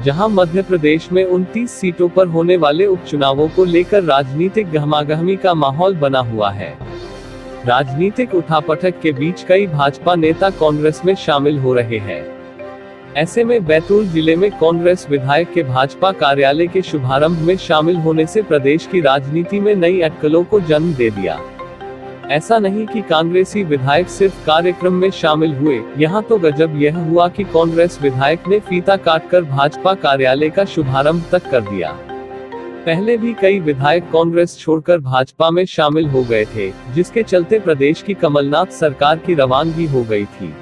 जहां मध्य प्रदेश में 29 सीटों पर होने वाले उपचुनावों को लेकर राजनीतिक गहमागहमी का माहौल बना हुआ है। राजनीतिक उठापटक के बीच कई भाजपा नेता कांग्रेस में शामिल हो रहे हैं। ऐसे में बैतूल जिले में कांग्रेस विधायक के भाजपा कार्यालय के शुभारंभ में शामिल होने से प्रदेश की राजनीति में नई अटकलों को जन्म दे दिया। ऐसा नहीं कि कांग्रेसी विधायक सिर्फ कार्यक्रम में शामिल हुए, यहाँ तो गजब यह हुआ कि कांग्रेस विधायक ने फीता काटकर भाजपा कार्यालय का शुभारंभ तक कर दिया। पहले भी कई विधायक कांग्रेस छोड़कर भाजपा में शामिल हो गए थे, जिसके चलते प्रदेश की कमलनाथ सरकार की रवानगी हो गई थी।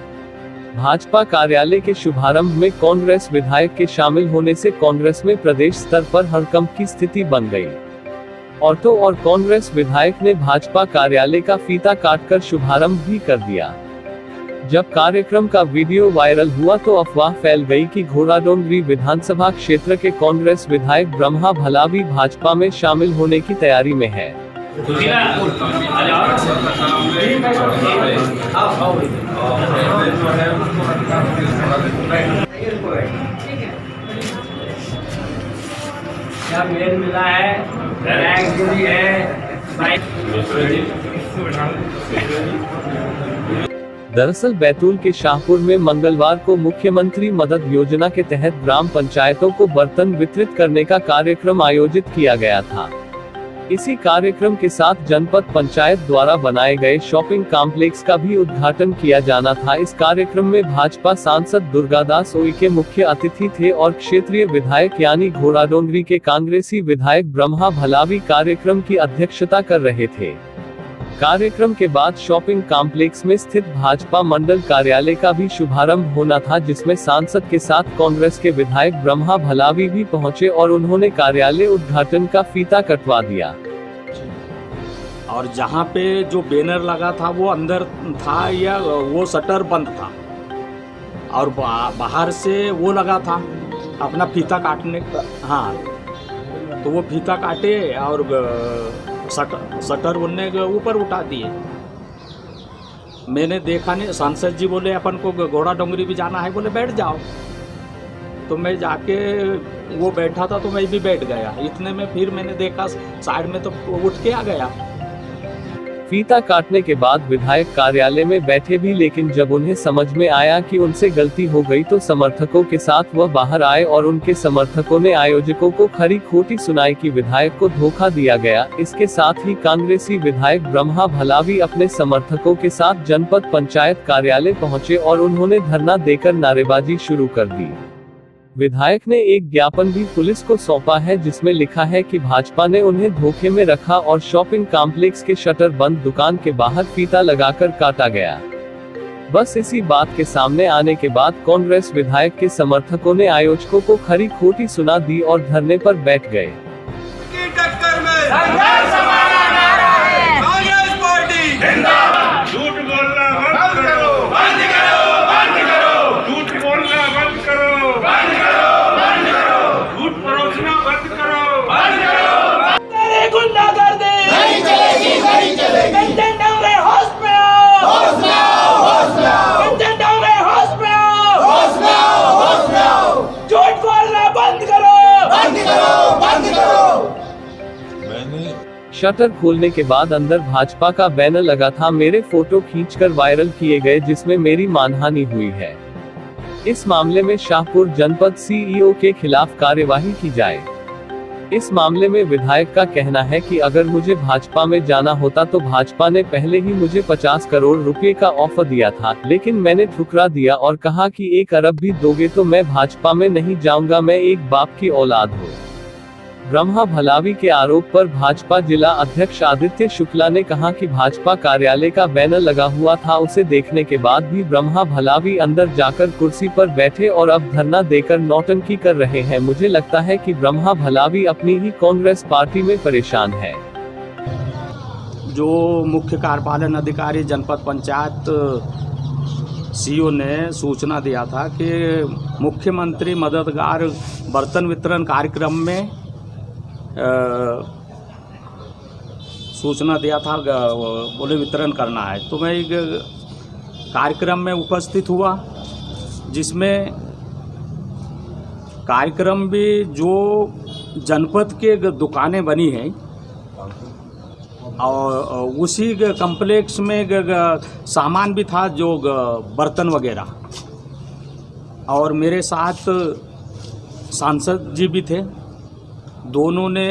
भाजपा कार्यालय के शुभारंभ में कांग्रेस विधायक के शामिल होने से कांग्रेस में प्रदेश स्तर पर हड़कंप की स्थिति बन गई। ऑटो और कांग्रेस विधायक ने भाजपा कार्यालय का फीता काटकर शुभारंभ भी कर दिया। जब कार्यक्रम का वीडियो वायरल हुआ तो अफवाह फैल गई कि घोड़ाडोंगरी विधानसभा क्षेत्र के कांग्रेस विधायक ब्रह्मा भलावी भाजपा में शामिल होने की तैयारी में है। क्या मेल मिला है, दरअसल बैतूल के शाहपुर में मंगलवार को मुख्यमंत्री मदद योजना के तहत ग्राम पंचायतों को बर्तन वितरित करने का कार्यक्रम आयोजित किया गया था। इसी कार्यक्रम के साथ जनपद पंचायत द्वारा बनाए गए शॉपिंग कॉम्प्लेक्स का भी उद्घाटन किया जाना था। इस कार्यक्रम में भाजपा सांसद दुर्गादास उइके मुख्य अतिथि थे और क्षेत्रीय विधायक यानी घोड़ाडोंगरी के कांग्रेसी विधायक ब्रह्मा भलावी कार्यक्रम की अध्यक्षता कर रहे थे। कार्यक्रम के बाद शॉपिंग कॉम्प्लेक्स में स्थित भाजपा मंडल कार्यालय का भी शुभारंभ होना था, जिसमें सांसद के साथ कांग्रेस के विधायक ब्रह्मा भलावी भी पहुंचे और उन्होंने कार्यालय उद्घाटन का फीता कटवा दिया। और जहां पे जो बैनर लगा था वो अंदर था या वो शटर बंद था और बाहर से वो लगा था अपना फीता काटने का। हाँ, तो वो फीता काटे और शटर उनने ऊपर उठा दिए। मैंने देखा नहीं, सांसद जी बोले अपन को घोड़ाडोंगरी भी जाना है, बोले बैठ जाओ। तो मैं जाके वो बैठा था तो मैं भी बैठ गया। इतने में फिर मैंने देखा साइड में तो उठ के आ गया। फीता काटने के बाद विधायक कार्यालय में बैठे भी, लेकिन जब उन्हें समझ में आया कि उनसे गलती हो गई तो समर्थकों के साथ वह बाहर आए और उनके समर्थकों ने आयोजकों को खरी खोटी सुनाई कि विधायक को धोखा दिया गया। इसके साथ ही कांग्रेसी विधायक ब्रह्मा भलावी अपने समर्थकों के साथ जनपद पंचायत कार्यालय पहुंचे और उन्होंने धरना देकर नारेबाजी शुरू कर दी। विधायक ने एक ज्ञापन भी पुलिस को सौंपा है, जिसमें लिखा है कि भाजपा ने उन्हें धोखे में रखा और शॉपिंग कॉम्प्लेक्स के शटर बंद दुकान के बाहर फीता लगाकर काटा गया। बस इसी बात के सामने आने के बाद कांग्रेस विधायक के समर्थकों ने आयोजकों को खरी खोटी सुना दी और धरने पर बैठ गए। शटर खोलने के बाद अंदर भाजपा का बैनर लगा था। मेरे फोटो खींचकर वायरल किए गए, जिसमें मेरी मानहानि हुई है। इस मामले में शाहपुर जनपद सीईओ के खिलाफ कार्यवाही की जाए। इस मामले में विधायक का कहना है कि अगर मुझे भाजपा में जाना होता तो भाजपा ने पहले ही मुझे 50 करोड़ रुपए का ऑफर दिया था, लेकिन मैंने ठुकरा दिया और कहा कि 1 अरब भी दोगे तो मैं भाजपा में नहीं जाऊंगा, मैं एक बाप की औलाद हूँ। ब्रह्मा भलावी के आरोप पर भाजपा जिला अध्यक्ष आदित्य शुक्ला ने कहा कि भाजपा कार्यालय का बैनर लगा हुआ था, उसे देखने के बाद भी ब्रह्मा भलावी अंदर जाकर कुर्सी पर बैठे और अब धरना देकर नौटंकी कर रहे हैं। मुझे लगता है कि ब्रह्मा भलावी अपनी ही कांग्रेस पार्टी में परेशान है। जो मुख्य कार्यपालन अधिकारी जनपद पंचायत सीईओ ने सूचना दिया था कि मुख्यमंत्री मददगार बर्तन वितरण कार्यक्रम में सूचना दिया था, बोले वितरण करना है। तो मैं एक कार्यक्रम में उपस्थित हुआ जिसमें कार्यक्रम भी जो जनपद के दुकानें बनी हैं और उसी कम्प्लेक्स में सामान भी था, जो बर्तन वगैरह। और मेरे साथ सांसद जी भी थे। दोनों ने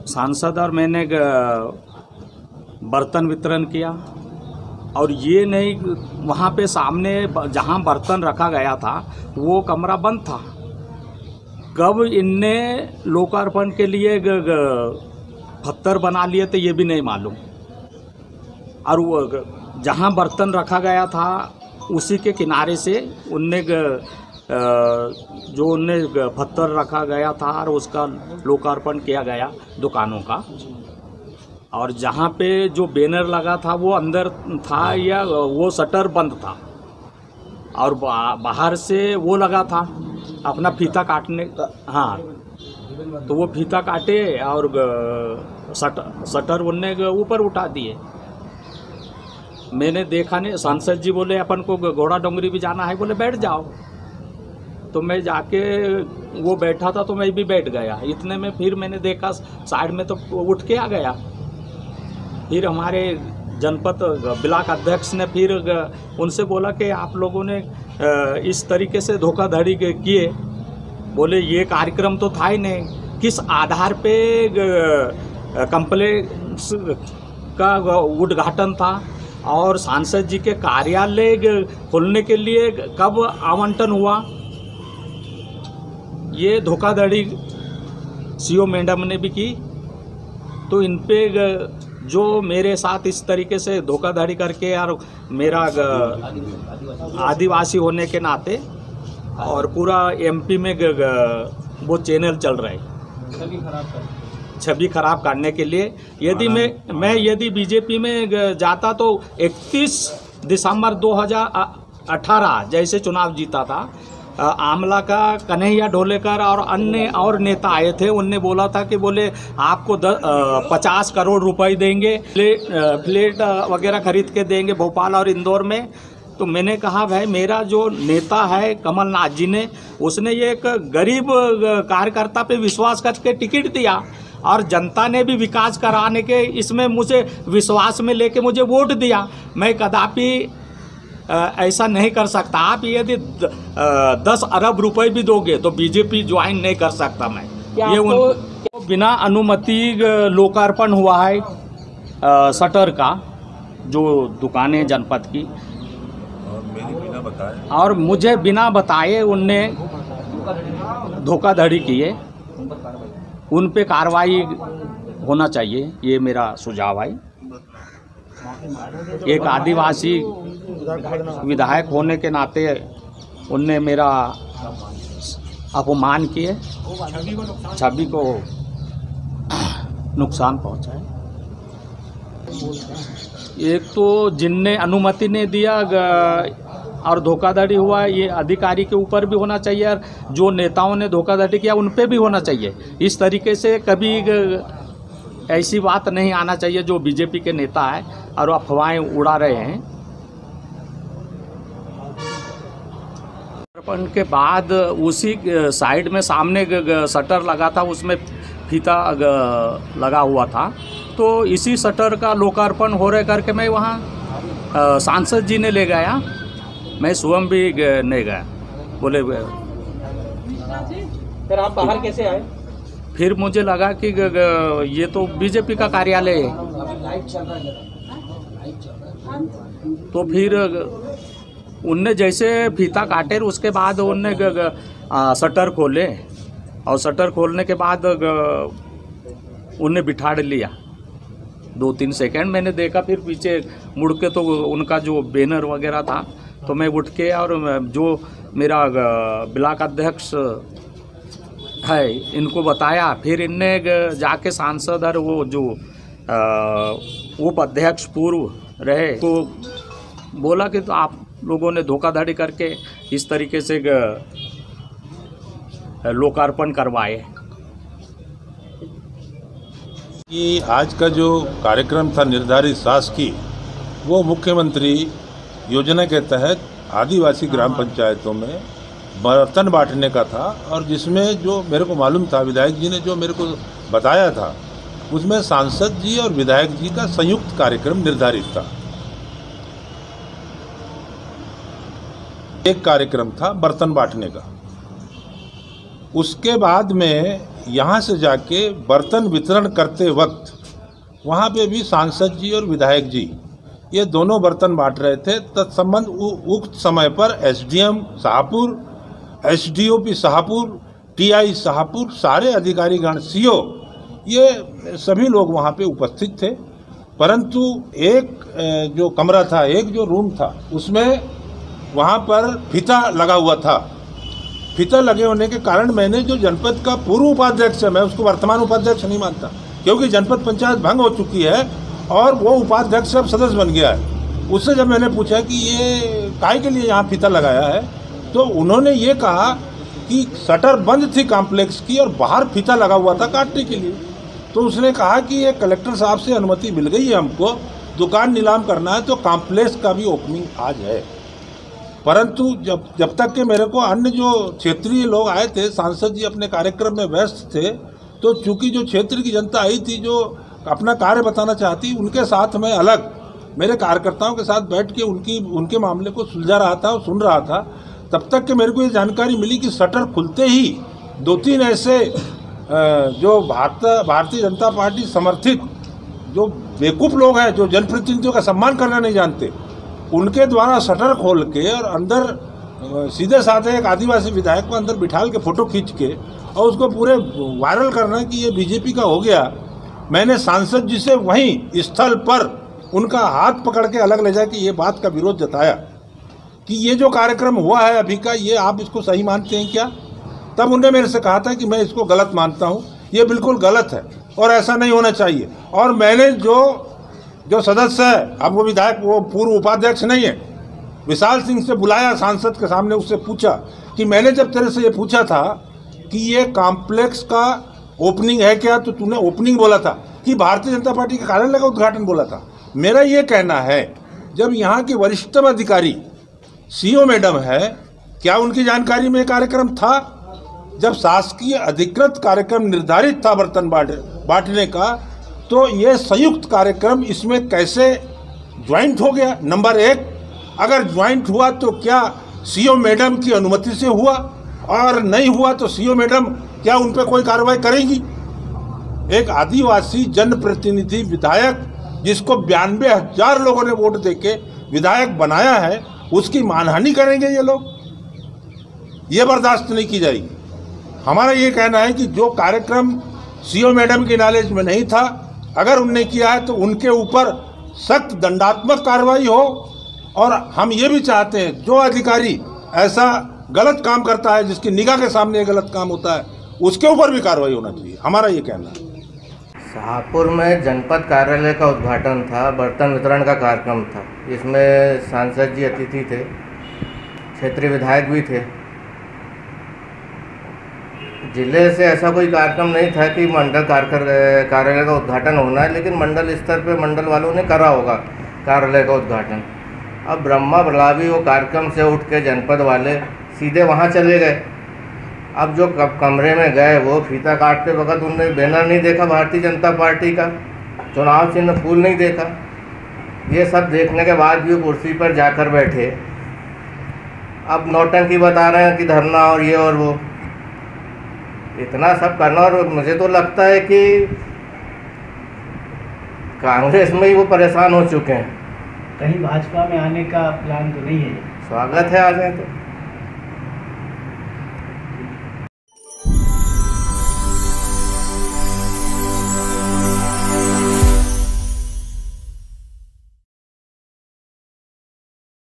सांसद और मैंने बर्तन वितरण किया। और ये नहीं, वहाँ पे सामने जहाँ बर्तन रखा गया था वो कमरा बंद था। कब इनने लोकार्पण के लिए पत्थर बना लिए थे ये भी नहीं मालूम। और वो जहाँ बर्तन रखा गया था उसी के किनारे से उनने जो उनने पत्थर रखा गया था और उसका लोकार्पण किया गया दुकानों का। और जहाँ पे जो बैनर लगा था वो अंदर था या वो शटर बंद था। और बाहर से वो लगा था अपना फीता काटने का। हाँ, तो वो फीता काटे और शटर उनने ऊपर उठा दिए। मैंने देखा नहीं। सांसद जी बोले अपन को घोड़ा डोंगरी भी जाना है, बोले बैठ जाओ। तो मैं जाके वो बैठा था तो मैं भी बैठ गया। इतने में फिर मैंने देखा साइड में तो उठ के आ गया। फिर हमारे जनपद ब्लॉक अध्यक्ष ने फिर उनसे बोला कि आप लोगों ने इस तरीके से धोखाधड़ी किए। बोले ये कार्यक्रम तो था ही नहीं, किस आधार पे कम्प्लेक्स का उद्घाटन था और सांसद जी के कार्यालय खोलने के लिए कब आवंटन हुआ। ये धोखाधड़ी सीओ मैडम ने भी की। तो इन पे जो मेरे साथ इस तरीके से धोखाधड़ी करके और मेरा आदिवासी होने के नाते और पूरा एमपी में वो चैनल चल रहा है छवि खराब करने के लिए। यदि मैं यदि बीजेपी में जाता तो 31 दिसंबर 2018 जैसे चुनाव जीता था, आमला का कन्हैया ढोलेकर और अन्य और नेता आए थे। उनने बोला था कि बोले आपको 50 करोड़ रुपए देंगे, फ्लैट वगैरह खरीद के देंगे भोपाल और इंदौर में। तो मैंने कहा भाई मेरा जो नेता है कमलनाथ जी ने, उसने ये एक गरीब कार्यकर्ता पे विश्वास करके टिकट दिया और जनता ने भी विकास कराने के इसमें मुझे विश्वास में लेके मुझे वोट दिया। मैं कदापि ऐसा नहीं कर सकता। आप यदि 10 अरब रुपए भी दोगे तो बीजेपी ज्वाइन नहीं कर सकता मैं। ये उनको बिना अनुमति लोकार्पण हुआ है शटर का, जो दुकानें जनपद की, और मुझे बिना बताए उनने धोखाधड़ी किए। उन पे कार्रवाई होना चाहिए, ये मेरा सुझाव है। एक आदिवासी विधायक होने के नाते उनने मेरा अपमान किए, छवि को नुकसान पहुंचाए। एक तो जिनने अनुमति नहीं दिया और धोखाधड़ी हुआ, ये अधिकारी के ऊपर भी होना चाहिए और जो नेताओं ने धोखाधड़ी किया उन पे भी होना चाहिए। इस तरीके से कभी ऐसी बात नहीं आना चाहिए जो बीजेपी के नेता है और अफवाहें उड़ा रहे हैं। लोकार्पण के बाद उसी साइड में सामने शटर लगा था, उसमें फीता लगा हुआ था। तो इसी शटर का लोकार्पण हो रहे करके मैं वहाँ सांसद जी ने ले गया, मैं स्वयं भी नहीं गया। बोले फिर आप बाहर कैसे आए? फिर मुझे लगा कि ये तो बीजेपी का कार्यालय है। तो फिर उनने जैसे फीता काटे उसके बाद उनने शटर खोले और शटर खोलने के बाद उनने बिठा लिया। 2-3 सेकंड मैंने देखा, फिर पीछे मुड़ के तो उनका जो बैनर वगैरह था तो मैं उठ के और जो मेरा ब्लॉक अध्यक्ष है इनको बताया। फिर इनने जाके सांसद और वो जो उप अध्यक्ष पूर्व रहे तो बोला कि तो आप लोगों ने धोखाधड़ी करके इस तरीके से लोकार्पण करवाए। कि आज का जो कार्यक्रम था निर्धारित शासकीय, वो मुख्यमंत्री योजना के तहत आदिवासी ग्राम पंचायतों में बर्तन बांटने का था, और जिसमें जो मेरे को मालूम था, विधायक जी ने जो मेरे को बताया था, उसमें सांसद जी और विधायक जी का संयुक्त कार्यक्रम निर्धारित था। एक कार्यक्रम था बर्तन बांटने का। उसके बाद में यहाँ से जाके बर्तन वितरण करते वक्त वहाँ पे भी सांसद जी और विधायक जी ये दोनों बर्तन बांट रहे थे। तत्संबंध उक्त समय पर SDM Shahpur, SDOP Shahpur, TI Shahpur, सारे अधिकारीगण, सीओ, ये सभी लोग वहाँ पे उपस्थित थे। परंतु एक जो कमरा था, एक जो रूम था, उसमें वहाँ पर फीता लगा हुआ था। फीता लगे होने के कारण मैंने जो जनपद का पूर्व उपाध्यक्ष है, मैं उसको वर्तमान उपाध्यक्ष नहीं मानता, क्योंकि जनपद पंचायत भंग हो चुकी है और वो उपाध्यक्ष अब सदस्य बन गया है। उससे जब मैंने पूछा कि ये काहे के लिए यहाँ फीता लगाया है, तो उन्होंने ये कहा कि शटर बंद थी कॉम्प्लेक्स की और बाहर फीता लगा हुआ था काटने के लिए। तो उसने कहा कि ये कलेक्टर साहब से अनुमति मिल गई है, हमको दुकान नीलाम करना है, तो कॉम्प्लेक्स का भी ओपनिंग आज है। परंतु जब तक के मेरे को अन्य जो क्षेत्रीय लोग आए थे, सांसद जी अपने कार्यक्रम में व्यस्त थे, तो चूंकि जो क्षेत्र की जनता आई थी जो अपना कार्य बताना चाहती, उनके साथ मैं अलग मेरे कार्यकर्ताओं के साथ बैठ के उनके मामले को सुलझा रहा था और सुन रहा था। तब तक के मेरे को ये जानकारी मिली कि शटर खुलते ही 2-3 ऐसे जो भारतीय जनता पार्टी समर्थित जो बेवकूफ़ लोग हैं, जो जनप्रतिनिधियों का सम्मान करना नहीं जानते, उनके द्वारा शटर खोल के और अंदर सीधे साधे एक आदिवासी विधायक को अंदर बिठाल के फ़ोटो खींच के और उसको पूरे वायरल करना कि ये बीजेपी का हो गया। मैंने सांसद जी से वहीं स्थल पर उनका हाथ पकड़ के अलग ले जाके ये बात का विरोध जताया कि ये जो कार्यक्रम हुआ है अभी का, ये आप इसको सही मानते हैं क्या? तब उन्होंने मेरे से कहा था कि मैं इसको गलत मानता हूँ, ये बिल्कुल गलत है और ऐसा नहीं होना चाहिए। और मैंने जो सदस्य है, अब वो विधायक, वो पूर्व उपाध्यक्ष नहीं है, विशाल सिंह से बुलाया सांसद के सामने, उससे पूछा कि मैंने जब तेरे से ये पूछा था कि ये कॉम्प्लेक्स का ओपनिंग है क्या, तो तूने ओपनिंग बोला था कि भारतीय जनता पार्टी के कार्यालय का उद्घाटन बोला था। मेरा ये कहना है, जब यहाँ की वरिष्ठतम अधिकारी सीओ मैडम है, क्या उनकी जानकारी में कार्यक्रम था? जब शासकीय अधिकृत कार्यक्रम निर्धारित था बर्तन बांटने का, तो ये संयुक्त कार्यक्रम इसमें कैसे ज्वाइंट हो गया? नंबर 1, अगर ज्वाइंट हुआ तो क्या सीओ मैडम की अनुमति से हुआ, और नहीं हुआ तो सीओ मैडम क्या उन पर कोई कार्रवाई करेंगी? एक आदिवासी जनप्रतिनिधि विधायक जिसको 92,000 लोगों ने वोट देके विधायक बनाया है, उसकी मानहानि करेंगे ये लोग? ये बर्दाश्त नहीं की जाएगी। हमारा ये कहना है कि जो कार्यक्रम सीओ मैडम की नॉलेज में नहीं था, अगर उनने किया है तो उनके ऊपर सख्त दंडात्मक कार्रवाई हो। और हम ये भी चाहते हैं जो अधिकारी ऐसा गलत काम करता है, जिसकी निगाह के सामने ये गलत काम होता है, उसके ऊपर भी कार्रवाई होना चाहिए। हमारा ये कहना है। शाहपुर में जनपद कार्यालय का उद्घाटन था, बर्तन वितरण का कार्यक्रम था, जिसमें सांसद जी अतिथि थे, क्षेत्रीय विधायक भी थे। जिले से ऐसा कोई कार्यक्रम नहीं था कि मंडल कार्यालय का उद्घाटन होना है, लेकिन मंडल स्तर पे मंडल वालों ने करा होगा कार्यालय का उद्घाटन। अब ब्रह्मा बलावी वो कार्यक्रम से उठ के जनपद वाले सीधे वहाँ चले गए। अब जो कमरे में गए, वो फीता काटते वक्त उन्होंने बैनर नहीं देखा भारतीय जनता पार्टी का, चुनाव चिन्ह फूल नहीं देखा। ये सब देखने के बाद भी कुर्सी पर जाकर बैठे। अब नौटंकी बता रहे हैं कि धरना और ये और वो, इतना सब करना। और मुझे तो लगता है कि कांग्रेस में ही वो परेशान हो चुके हैं। कहीं भाजपा में आने का प्लान तो नहीं है? स्वागत है, आ जाए तो।